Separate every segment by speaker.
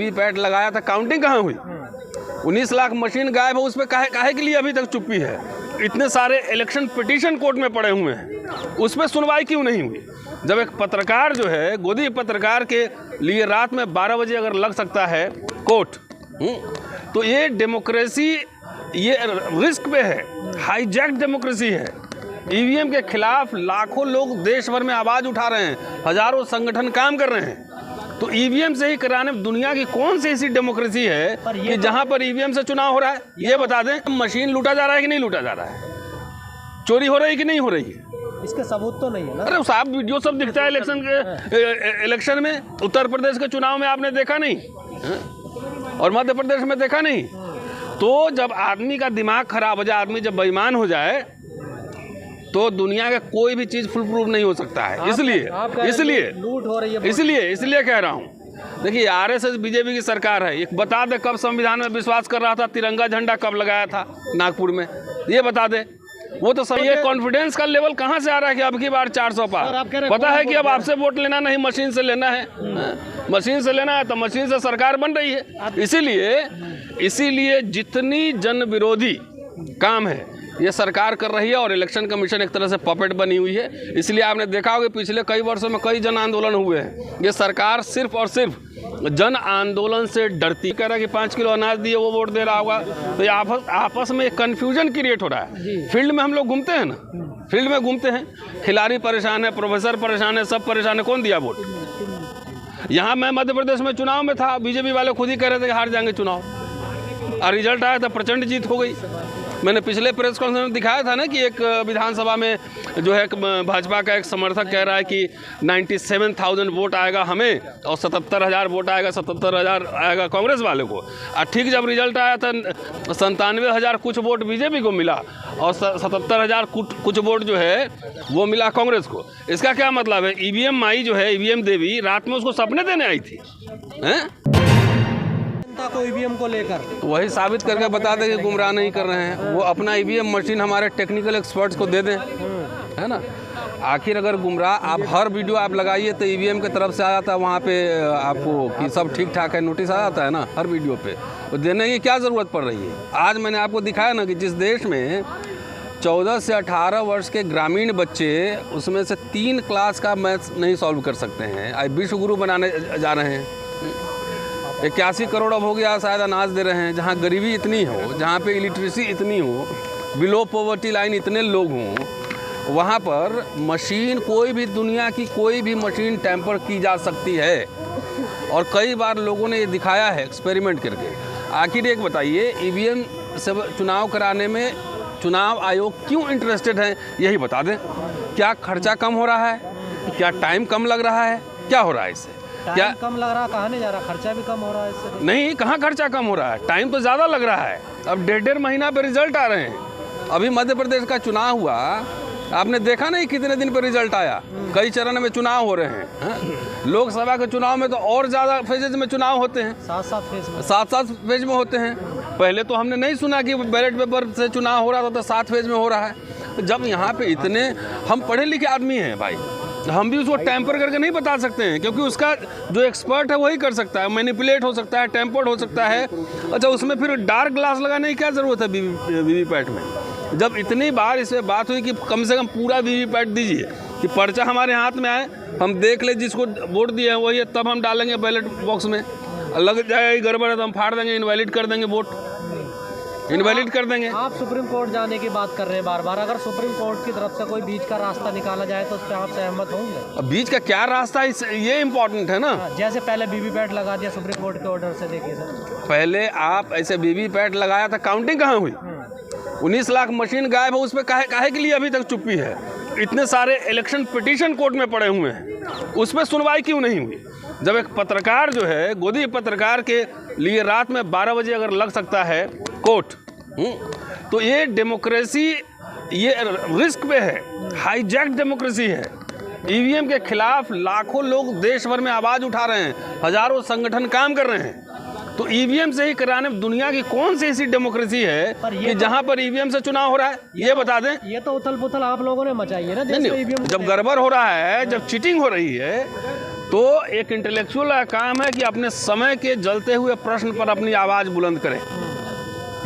Speaker 1: VVPAT लगाया था, counting कहाँ हुई? 19 लाख मशीन गायब है, उस पर काहे के लिए अभी तक चुप्पी है? इतने सारे इलेक्शन पिटीशन कोर्ट में पड़े हुए हैं, उस पर सुनवाई क्यों नहीं हुई? जब एक पत्रकार जो है, गोदी पत्रकार के लिए रात में 12 बजे अगर लग सकता है कोर्ट, तो ये डेमोक्रेसी ये रिस्क पे है, हाईजैक डेमोक्रेसी है। ईवीएम के खिलाफ लाखों लोग देश भर में आवाज़ उठा रहे हैं, हजारों संगठन काम कर रहे हैं। तो ईवीएम से ही कराने दुनिया की कौन सी ऐसी डेमोक्रेसी है कि जहां पर ईवीएम से चुनाव हो रहा है? ये बता दें, मशीन लूटा जा रहा है कि नहीं लूटा जा रहा है? चोरी हो रही है कि नहीं हो रही है?
Speaker 2: इसके सबूत तो नहीं है ना।
Speaker 1: अरे साहब, वीडियो सब दिखता है इलेक्शन में। उत्तर प्रदेश के चुनाव में आपने देखा नहीं और मध्य प्रदेश में देखा नहीं? तो जब आदमी का दिमाग खराब हो जाए, आदमी जब बेईमान हो जाए, तो दुनिया का कोई भी चीज फुल प्रूफ नहीं हो सकता है। इसलिए
Speaker 2: लूट हो रही है,
Speaker 1: इसलिए कह रहा हूँ। देखिए, आरएसएस बीजेपी की सरकार है। एक बता दे कब संविधान में विश्वास कर रहा था, तिरंगा झंडा कब लगाया था नागपुर में, ये बता दे। वो तो सही है। कॉन्फिडेंस का लेवल कहाँ से आ रहा है कि अब की बार 400 पार? पता है कि अब आपसे वोट लेना नहीं, मशीन से लेना है। मशीन से लेना है तो मशीन से सरकार बन रही है। इसीलिए जितनी जन विरोधी काम है ये सरकार कर रही है, और इलेक्शन कमीशन एक तरह से पपेट बनी हुई है। इसलिए आपने देखा होगा पिछले कई वर्षों में कई जन आंदोलन हुए हैं। ये सरकार सिर्फ और सिर्फ जन आंदोलन से डरती। कह रहा है कि 5 किलो अनाज दिए वो वोट दे रहा होगा, तो ये आपस में कंफ्यूजन क्रिएट हो रहा है। फील्ड में हम लोग घूमते हैं ना, फील्ड में घूमते हैं, खिलाड़ी परेशान है, प्रोफेसर परेशान है, सब परेशान है, कौन दिया वोट? यहाँ मैं मध्य प्रदेश में चुनाव में था, बीजेपी वाले खुद ही कह रहे थे कि हार जाएंगे चुनाव, और रिजल्ट आया था प्रचंड जीत हो गई। मैंने पिछले प्रेस कॉन्फ्रेंस में दिखाया था ना कि एक विधानसभा में जो है भाजपा का एक समर्थक कह रहा है कि 97,000 वोट आएगा हमें और 77,000 वोट आएगा, 77,000 आएगा कांग्रेस वाले को। और ठीक जब रिजल्ट आया था 97,000 कुछ वोट बीजेपी को मिला और 77,000 कुछ वोट जो है वो मिला कांग्रेस को। इसका क्या मतलब है? ईवीएम माई जो है, ईवीएम देवी रात में उसको सपने देने आई थी, हैं?
Speaker 2: को ईवीएम को लेकर
Speaker 1: तो वही साबित करके बता दें कि गुमराह नहीं कर रहे हैं। वो अपना ईवीएम मशीन हमारे टेक्निकल एक्सपर्ट्स को दे दें, है ना। आखिर अगर गुमराह आप हर वीडियो आप लगाइए तो ईवीएम की तरफ से आ जाता है वहाँ पे आपको कि सब ठीक ठाक है, नोटिस आ जाता है ना हर वीडियो पे। तो देने की क्या ज़रूरत पड़ रही है? आज मैंने आपको दिखाया ना कि जिस देश में 14 से 18 वर्ष के ग्रामीण बच्चे उसमें से 3 क्लास का मैथ्स नहीं सॉल्व कर सकते हैं, आज विश्व गुरु बनाने जा रहे हैं। 81 करोड़ अब हो गया शायद अनाज दे रहे हैं। जहाँ गरीबी इतनी हो, जहाँ पे इलिटरेसी इतनी हो, बिलो पॉवर्टी लाइन इतने लोग हों, वहाँ पर मशीन कोई भी, दुनिया की कोई भी मशीन टैंपर की जा सकती है। और कई बार लोगों ने ये दिखाया है एक्सपेरिमेंट करके। आखिर एक बताइए, ईवीएम से चुनाव कराने में चुनाव आयोग क्यों इंटरेस्टेड है? यही बता दें। क्या खर्चा कम हो रहा है? क्या टाइम कम लग रहा है? क्या हो रहा है इससे?
Speaker 2: क्या कम लग रहा? कहाँ नहीं जा रहा? खर्चा भी कम हो रहा है इससे?
Speaker 1: नहीं, कहाँ खर्चा कम हो रहा है, टाइम तो ज़्यादा लग रहा है। अब 1.5 महीना पे रिजल्ट आ रहे हैं। अभी मध्य प्रदेश का चुनाव हुआ, आपने देखा नहीं कितने दिन पे रिजल्ट आया? कई चरण में चुनाव हो रहे हैं। लोकसभा के चुनाव में तो और ज़्यादा फेजेज में चुनाव होते हैं, 7-7 फेज में होते हैं। पहले तो हमने नहीं सुना कि बैलेट पेपर से चुनाव हो रहा था, तो 7 फेज में हो रहा है। जब यहाँ पे इतने हम पढ़े लिखे आदमी हैं भाई, हम भी उसको टैंपर करके नहीं बता सकते हैं, क्योंकि उसका जो एक्सपर्ट है वही कर सकता है। मैनिपुलेट हो सकता है, टेम्पर्ड हो सकता है। अच्छा, उसमें फिर डार्क ग्लास लगाने की क्या ज़रूरत है वीवीपैट में? जब इतनी बार इसमें बात हुई कि कम से कम पूरा वीवीपैट दीजिए, कि पर्चा हमारे हाथ में आए, हम देख ले जिसको वोट दिए हैं वही है, तब हम डालेंगे बैलेट बॉक्स में। लग जाएगा गड़बड़ है तो हम फाड़ देंगे, इनवैलिड कर देंगे, वोट इनवैलिड कर देंगे।
Speaker 2: आप सुप्रीम कोर्ट जाने की बात कर रहे हैं बार बार। अगर सुप्रीम कोर्ट की तरफ से कोई बीच का रास्ता निकाला जाए तो उस पर आप सहमत होंगे?
Speaker 1: अब बीच का क्या रास्ता है ये इम्पोर्टेंट है ना।
Speaker 2: जैसे पहले वीवीपैट लगा दिया सुप्रीम कोर्ट के ऑर्डर से, देखिए सर,
Speaker 1: पहले आप ऐसे वीवीपैट लगाया था, काउंटिंग कहाँ हुई? 19 लाख मशीन गायब है, उस पर काहे के लिए अभी तक चुप्पी है? इतने सारे इलेक्शन पिटीशन कोर्ट में पड़े हुए हैं, उस पर सुनवाई क्यों नहीं हुई? जब एक पत्रकार जो है, गोदी पत्रकार के लिए रात में 12 बजे अगर लग सकता है कोर्ट, तो ये डेमोक्रेसी ये रिस्क पे है, हाईजैक डेमोक्रेसी है। ईवीएम के खिलाफ लाखों लोग देश भर में आवाज़ उठा रहे हैं, हजारों संगठन काम कर रहे हैं। तो ईवीएम से ही कराने दुनिया की कौन सी ऐसी डेमोक्रेसी है कि जहां पर ईवीएम से चुनाव हो रहा है? ये बता दें।
Speaker 2: ये तो उथल पुथल आप लोगों ने मचाई है ना देश में। ईवीएम
Speaker 1: जब गड़बड़ हो रहा है, जब चीटिंग हो रही है, तो एक इंटेलेक्चुअल का काम है कि अपने समय के जलते हुए प्रश्न पर अपनी आवाज़ बुलंद करें।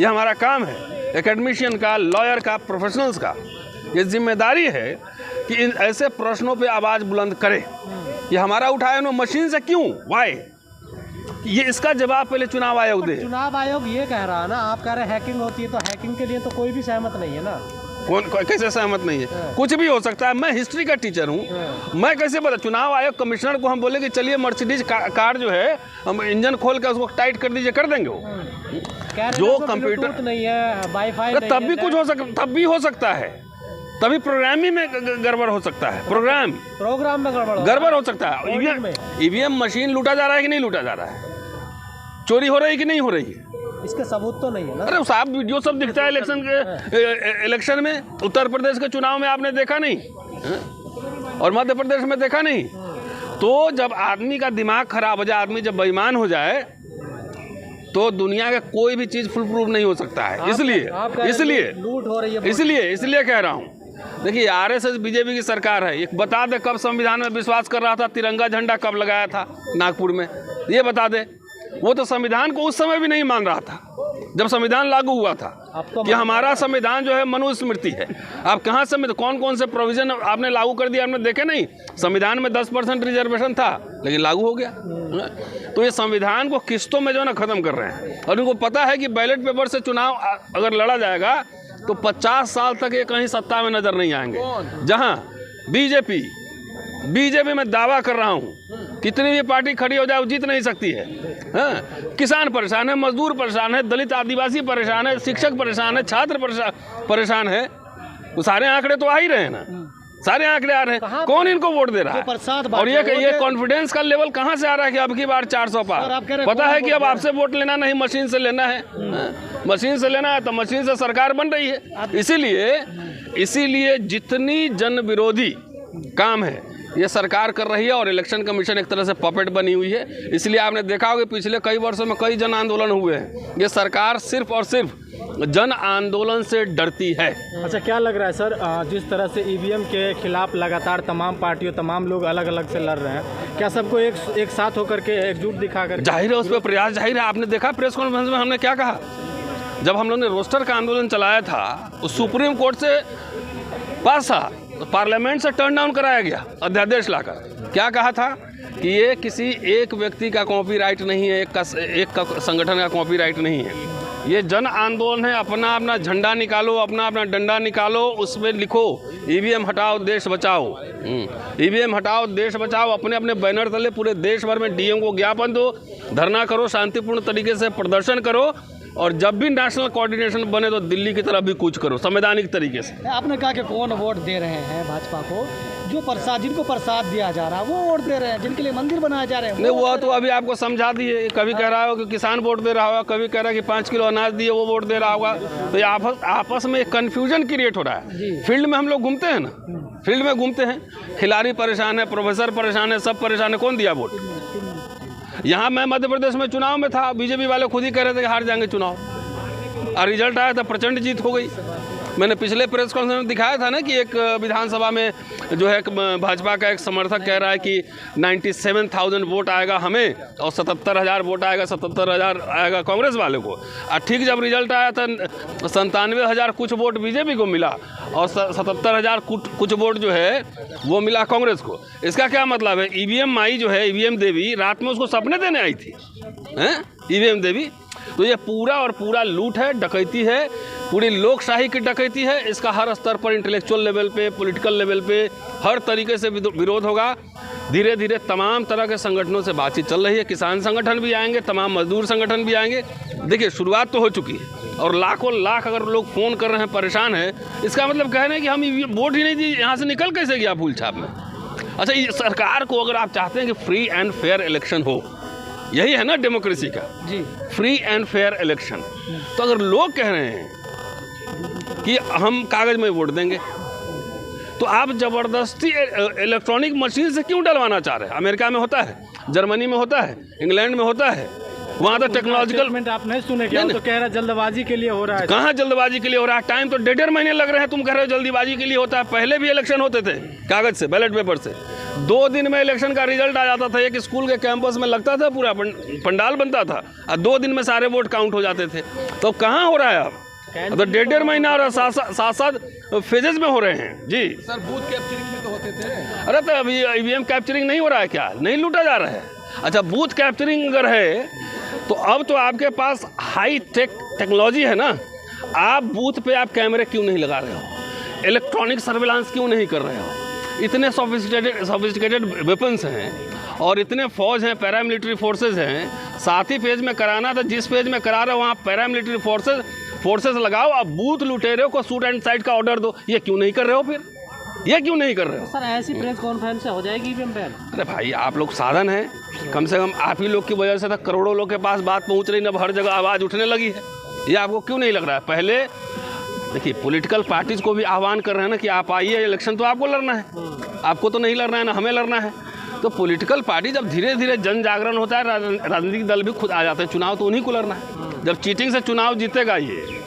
Speaker 1: यह हमारा काम है, एकेडमिशियन का, लॉयर का, प्रोफेशनल्स का। ये जिम्मेदारी है कि इन ऐसे प्रश्नों पे आवाज़ बुलंद करें। ये हमारा उठाया नो मशीन से क्यों, वाई, ये इसका जवाब पहले चुनाव आयोग दे।
Speaker 2: चुनाव आयोग ये कह रहा है ना, आप कह रहे हैं हैकिंग होती है, तो हैकिंग के लिए तो कोई भी सहमत नहीं है ना।
Speaker 1: कैसे सहमत नहीं है? कुछ भी हो सकता है। मैं हिस्ट्री का टीचर हूँ, मैं कैसे बता? चुनाव आयोग कमिश्नर को हम बोले कि चलिए मर्सिडीज कार जो है हम इंजन खोल कर उसको टाइट कर दीजिए, कर देंगे वो। जो कंप्यूटर
Speaker 2: नहीं है, वाईफाई
Speaker 1: तब भी कुछ हो सकता, तब भी हो सकता है, तभी प्रोग्रामिंग में गड़बड़ हो सकता है। प्रोग्राम में गड़बड़ हो सकता है। ईवीएम मशीन लूटा जा रहा है कि नहीं लूटा जा रहा है, चोरी हो रही है कि नहीं हो रही है,
Speaker 2: इसके सबूत तो नहीं है ना।
Speaker 1: अरे साहब वीडियो सब दिखता है इलेक्शन में। उत्तर प्रदेश के चुनाव में आपने देखा नहीं और मध्य प्रदेश में देखा नहीं। तो जब आदमी का दिमाग खराब हो जाए, आदमी जब बेईमान हो जाए, तो दुनिया का कोई भी चीज फुल प्रूफ नहीं हो सकता है। इसलिए
Speaker 2: लूट हो रही है,
Speaker 1: इसलिए कह रहा हूँ। देखिए आरएसएस बीजेपी की सरकार है। एक बता दे कब संविधान में विश्वास कर रहा था, तिरंगा झंडा कब लगाया था नागपुर में, ये बता दे। वो तो संविधान को उस समय भी नहीं मान रहा था जब संविधान लागू हुआ था कि हमारा संविधान जो है मनुस्मृति है। आप कहाँ से, कौन कौन से प्रोविजन आपने लागू कर दिया, आपने देखे नहीं? संविधान में 10% रिजर्वेशन था लेकिन लागू हो गया। तो ये संविधान को किस्तों में जो है ना खत्म कर रहे हैं। और उनको पता है कि बैलेट पेपर से चुनाव अगर लड़ा जाएगा तो 50 साल तक ये कहीं सत्ता में नजर नहीं आएंगे। जहाँ बीजेपी में दावा कर रहा हूँ कितनी भी पार्टी खड़ी हो जाए वो जीत नहीं सकती है। हाँ, किसान परेशान है, मजदूर परेशान है, दलित आदिवासी परेशान है, शिक्षक परेशान है, छात्र परेशान है। वो सारे आंकड़े तो आ ही रहे हैं ना, सारे आंकड़े आ रहे हैं। कौन इनको वोट दे रहा है? और ये कॉन्फिडेंस का लेवल कहाँ से आ रहा है कि अब की बार 400 पार? पता है कि अब आपसे वोट लेना नहीं, मशीन से लेना है। मशीन से लेना है तो मशीन से सरकार बन रही है। इसीलिए जितनी जन विरोधी काम है ये सरकार कर रही है और इलेक्शन कमीशन एक तरह से पपेट बनी हुई है। इसलिए आपने देखा होगा पिछले कई वर्षों में कई जन आंदोलन हुए हैं। ये सरकार सिर्फ और सिर्फ जन आंदोलन से डरती है।
Speaker 3: अच्छा, क्या लग रहा है सर, जिस तरह से ईवीएम के खिलाफ लगातार तमाम पार्टियों, तमाम लोग अलग अलग से लड़ रहे हैं, क्या सबको एक साथ होकर के एकजुट दिखा कर?
Speaker 1: जाहिर है उस पर प्रयास जाहिर है। आपने देखा प्रेस कॉन्फ्रेंस में हमने क्या कहा? जब हम लोगों ने रोस्टर का आंदोलन चलाया था वो सुप्रीम कोर्ट से पास था, तो पार्लियामेंट से टर्न डाउन कराया गया अध्यादेश लाकर। क्या कहा था कि ये किसी एक व्यक्ति का कॉपीराइट नहीं है, एक का संगठन का कॉपीराइट नहीं है, ये जन आंदोलन है। अपना अपना झंडा निकालो, अपना अपना डंडा निकालो, उसमें लिखो ईवीएम हटाओ देश बचाओ, ईवीएम हटाओ देश बचाओ। अपने अपने बैनर तले पूरे देश भर में डीएम को ज्ञापन दो, धरना करो, शांतिपूर्ण तरीके से प्रदर्शन करो, और जब भी नेशनल कोऑर्डिनेशन बने तो दिल्ली की तरफ भी कूच करो संवैधानिक तरीके से।
Speaker 2: आपने कहा कि कौन वोट दे रहे हैं भाजपा को? जो प्रसाद, जिनको प्रसाद दिया जा रहा है वो वोट दे रहे हैं, जिनके लिए मंदिर बनाए जा रहे हैं।
Speaker 1: नहीं, वो तो अभी आपको समझा दिए। कभी कह रहा हो कि किसान वोट दे रहा होगा, कभी कह रहा है कि 5 किलो अनाज दिए वो वोट दे रहा होगा। तो ये आपस में एक कन्फ्यूजन क्रिएट हो रहा है। फील्ड में हम लोग घूमते हैं ना, फील्ड में घूमते हैं, खिलाड़ी परेशान है, प्रोफेसर परेशान है, सब परेशान है, कौन दिया वोट? यहाँ मैं मध्य प्रदेश में चुनाव में था, बीजेपी वाले खुद ही कह रहे थे कि हार जाएंगे चुनाव, और रिजल्ट आया था प्रचंड जीत हो गई। मैंने पिछले प्रेस कॉन्फ्रेंस में दिखाया था ना कि एक विधानसभा में जो है भाजपा का एक समर्थक कह रहा है कि 97,000 वोट आएगा हमें और 77,000 वोट आएगा, 77,000 आएगा कांग्रेस वाले को। और ठीक जब रिजल्ट आया था 97,000 कुछ वोट बीजेपी को मिला और 77,000 कुछ वोट जो है वो मिला कांग्रेस को। इसका क्या मतलब है? ईवीएम माई जो है, ईवीएम देवी, रात में उसको सपने देने आई थी ईवीएम देवी। तो ये पूरा और पूरा लूट है, डकैती है, पूरी लोकशाही की डकैती है। इसका हर स्तर पर, इंटेलेक्चुअल लेवल पे, पॉलिटिकल लेवल पे, हर तरीके से विरोध होगा। धीरे धीरे तमाम तरह के संगठनों से बातचीत चल रही है, किसान संगठन भी आएंगे, तमाम मजदूर संगठन भी आएंगे। देखिए शुरुआत तो हो चुकी है और लाखों लाख अगर लोग फ़ोन कर रहे हैं, परेशान है, इसका मतलब कह रहे हैं कि हम वोट ही नहीं दिए, यहाँ से निकल कैसे गया फूल छाप में। अच्छा, ये सरकार को अगर आप चाहते हैं कि फ्री एंड फेयर इलेक्शन हो, यही है ना डेमोक्रेसी का जी, फ्री एंड फेयर इलेक्शन, तो अगर लोग कह रहे हैं कि हम कागज में वोट देंगे तो आप जबरदस्ती इलेक्ट्रॉनिक मशीन से क्यों डलवाना चाह रहे हैं? अमेरिका में होता है, जर्मनी में होता है, इंग्लैंड में होता है, वहाँ तो टेक्नोलॉजिकल।
Speaker 3: आप नहीं सुने क्या? तो कह रहा है जल्दबाजी के लिए हो रहा है।
Speaker 1: कहाँ जल्दबाजी के लिए हो रहा है? टाइम तो 1.5 महीने लग रहे हैं, तुम कह रहे हो जल्दबाजी के लिए होता है। पहले भी इलेक्शन होते थे कागज से, बैलेट पेपर से। 2 दिन में इलेक्शन का रिजल्ट आ जाता था। एक स्कूल के कैंपस में लगता था, पूरा पंडाल बनता था और 2 दिन में सारे वोट काउंट हो जाते थे। तो कहाँ हो रहा है अब? तो 1.5 महीना हो रहा है, साथ फेजेस में हो रहे हैं जी।
Speaker 4: सर बूथ कैप्चरिंग भी तो होते थे।
Speaker 1: अरे तो अभी ईवीएम कैप्चरिंग नहीं हो रहा है क्या? नहीं लूटा जा रहा है? अच्छा, बूथ कैप्चरिंग अगर है तो अब तो आपके पास हाई टेक्नोलॉजी है ना। आप बूथ पे आप कैमरे क्यों नहीं लगा रहे हो? इलेक्ट्रॉनिक सर्विलांस क्यों नहीं कर रहे हो? इतने सोफिस्टिकेटेड वेपन्स हैं और इतने फौज हैं, पैरामिलिट्री फोर्सेज हैं। साथ ही फेज में कराना था, जिस फेज में करा रहे हो वहाँ पैरामिलिट्री फोर्सेज लगाओ। अब बूथ लुटेरे को शूट एंड साइड का ऑर्डर दो। ये क्यों नहीं कर रहे हो फिर? ये क्यों नहीं कर रहे हो?
Speaker 2: सर ऐसी प्रेस कॉन्फ्रेंस से हो जाएगी ईवीएम बैन?
Speaker 1: अरे भाई, आप लोग साधन हैं, कम से कम आप ही लोग की वजह से तो करोड़ों लोग के पास बात पहुंच रही, अब हर जगह आवाज़ उठने लगी है। ये आपको क्यों नहीं लग रहा है? पहले देखिए, पॉलिटिकल पार्टीज को भी आह्वान कर रहे हैं ना कि आप आइए, इलेक्शन तो आपको लड़ना है, आपको तो नहीं लड़ना है ना हमें लड़ना है। तो पॉलिटिकल पार्टी जब धीरे धीरे जन जागरण होता है, राजनीतिक दल भी खुद आ जाते हैं। चुनाव तो उन्हीं को लड़ना है। जब चीटिंग से चुनाव जीतेगा ये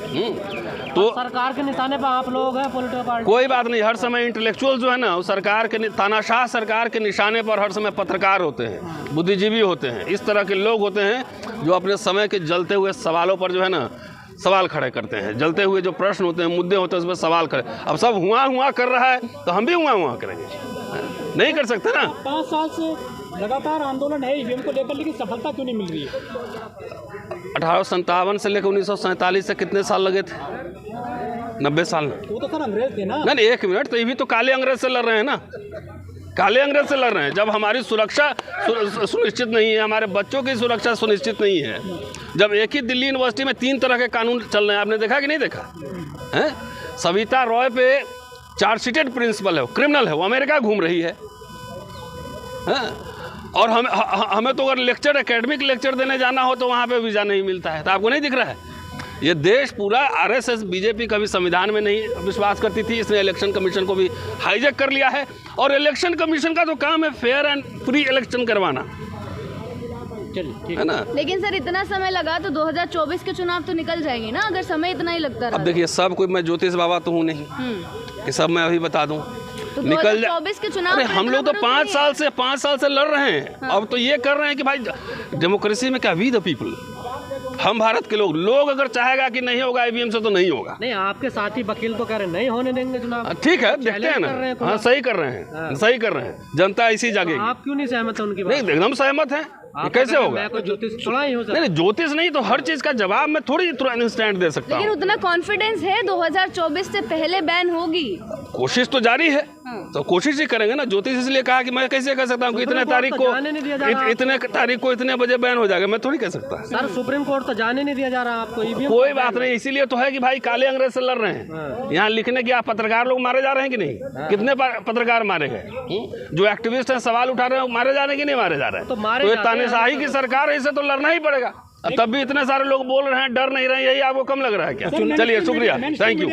Speaker 1: तो
Speaker 2: सरकार के निशाने पर आप लोग हैं, पॉलिटिकल पार्टी।
Speaker 1: कोई बात नहीं, हर समय इंटेलेक्चुअल जो है ना, वो सरकार के तानाशाह सरकार के निशाने पर हर समय पत्रकार होते हैं, बुद्धिजीवी होते हैं, इस तरह के लोग होते हैं जो अपने समय के जलते हुए सवालों पर जो है ना सवाल खड़े करते हैं। जलते हुए जो प्रश्न होते हैं, मुद्दे होते हैं, उस पर सवाल खड़े। अब सब हुआ कर रहा है तो हम भी हुआ करेंगे? नहीं कर सकते ना।
Speaker 3: 5 साल से लगातार आंदोलन है ईवीएम को लेकर, लेकिन सफलता क्यों नहीं मिल रही है?
Speaker 1: 1857 से लेकर 1947 से कितने साल लगे थे? 90 साल।
Speaker 3: वो तो सर अंग्रेज थे ना।
Speaker 1: नहीं, 1 मिनट, तो ये भी तो काले अंग्रेज से लड़ रहे हैं ना। काले अंग्रेज से लड़ रहे हैं। जब हमारी सुरक्षा सुनिश्चित नहीं है, हमारे बच्चों की सुरक्षा सुनिश्चित नहीं है, जब एक ही दिल्ली यूनिवर्सिटी में 3 तरह के कानून चल रहे हैं, आपने देखा कि नहीं देखा है? सविता रॉय पे चार्जशीटेड प्रिंसिपल है, वो क्रिमिनल है, वो अमेरिका घूम रही है। और हमें तो अगर लेक्चर, एकेडमिक लेक्चर देने जाना हो तो वहाँ पे वीज़ा नहीं मिलता है। तो आपको नहीं दिख रहा है? ये देश पूरा आरएसएस बीजेपी कभी संविधान में नहीं विश्वास करती थी, इसने इलेक्शन कमीशन को भी हाईजैक कर लिया है। और इलेक्शन कमीशन का तो काम है फेयर एंड फ्री इलेक्शन करवाना, है ना।
Speaker 5: लेकिन सर इतना समय लगा तो 2024 के चुनाव तो निकल जाएंगे ना, अगर समय इतना ही लगता रहा।
Speaker 1: अब देखिए, सब कोई, मैं ज्योतिष बाबा तो हूँ नहीं कि सब मैं अभी बता दूँ
Speaker 5: तो
Speaker 1: निकल
Speaker 5: 2024 के चुनाव।
Speaker 1: अरे हम लोग तो 5 साल से लड़ रहे हैं। हाँ। अब तो ये कर रहे हैं कि भाई डेमोक्रेसी में क्या, वी द पीपल, हम भारत के लोग अगर चाहेगा कि नहीं होगा ईवीएम से तो नहीं होगा।
Speaker 2: नहीं, आपके साथी वकील तो कह रहे नहीं होने देंगे चुनाव।
Speaker 1: ठीक है, देखते हैं ना। हाँ, सही कर रहे हैं, सही कर रहे हैं। जनता ऐसी जागेगी।
Speaker 2: आप क्यों नहीं सहमत है उनकी बात?
Speaker 1: नहीं, एकदम सहमत है। कैसे होगा?
Speaker 2: मैं कोई ज्योतिष थोड़ा ही हो सकता।
Speaker 1: नहीं, ज्योतिष नहीं तो हर चीज का जवाब मैं थोड़ी तुरंत इंस्टेंट दे सकता हूँ।
Speaker 5: लेकिन उतना कॉन्फिडेंस है 2024 से पहले बैन होगी?
Speaker 1: कोशिश तो जारी है। तो कोशिश ही करेंगे ना। ज्योतिष इसलिए कहा कि मैं कैसे कह सकता हूँ कि इतने तारीख को इतने बजे बैन हो जाएगा, मैं थोड़ी कह सकता।
Speaker 2: सर सुप्रीम कोर्ट तो जाने नहीं दिया जा रहा आपको ईवीएम।
Speaker 1: कोई बात नहीं, इसीलिए तो है कि भाई काले अंग्रेज से लड़ रहे हैं। यहाँ लिखने की पत्रकार लोग मारे जा रहे हैं कि नहीं? कितने पत्रकार मारे गए? जो एक्टिविस्ट हैं सवाल उठा रहे हैं, मारे जा रहे हैं कि नहीं मारे जा रहे हैं? तो ये तानाशाही की सरकार है, इसे तो लड़ना ही पड़ेगा। तब भी इतने सारे लोग बोल रहे हैं, डर नहीं रहे, यही आपको कम लग रहा है क्या? चलिए, शुक्रिया, थैंक यू।